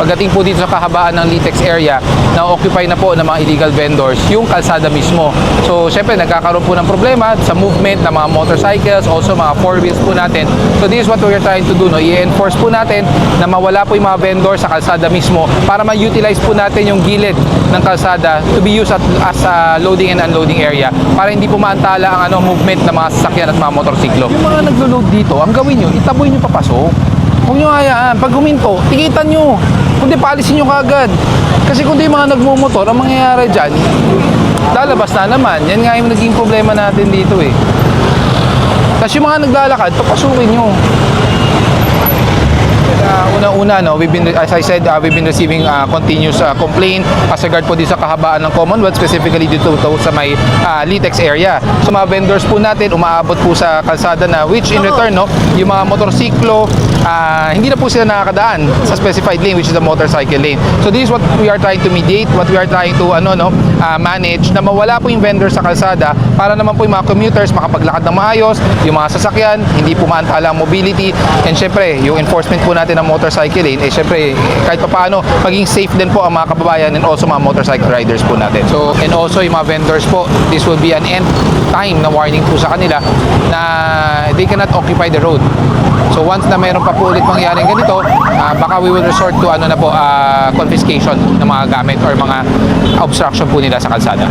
pagdating po dito sa kahabaan ng Litex area, na-occupy na po ng mga illegal vendors yung kalsada mismo. So, syempre, nagkakaroon po ng problema sa movement ng mga motorcycles, also mga four wheels po natin. So, this is what we're trying to do, no? I-enforce po natin na mawala po yung mga vendors sa kalsada mismo para ma-utilize po natin yung gilid ng kalsada to be used as a loading and unloading area para hindi po maantala ang movement ng mga sasakyan at mga motorsiklo. Yung mga naglo-load dito, ang gawin nyo, itaboy nyo papasok. Huwag nyo hayaan. Pag huminto, tikitan nyo. Kundi paalisin nyo kagad. Kasi kundi yung mga nagmumotor, ang mangyayari dyan, lalabas na naman. Yan nga yung naging problema natin dito eh. Tapos yung mga naglalakad, papasukin nyo. Una-una, no, as I said, we've been receiving continuous complaint as regard po dito sa kahabaan ng Commonwealth, specifically dito sa may Litex area. So mga vendors po natin, umaabot po sa kalsada na which in return, no, yung mga motorsiklo, hindi na po sila nakakadaan sa specified lane, which is the motorcycle lane. So this is what we are trying to mediate, what we are trying to manage, na mawala po yung vendors sa kalsada para naman po yung mga commuters makapaglakad ng maayos, yung mga sasakyan, hindi po maantala ang mobility, and syempre, yung enforcement po natin ng motorcycle lane, syempre, kahit paano, maging safe din po ang mga kababayan and also mga motorcycle riders po natin. So, and also yung mga vendors po, this will be an end time na warning po sa kanila na they cannot occupy the road. So once na mayroon pa po ulit mangyaring ganito, baka we will resort to confiscation ng mga gamit or mga obstruction po nila sa kalsada.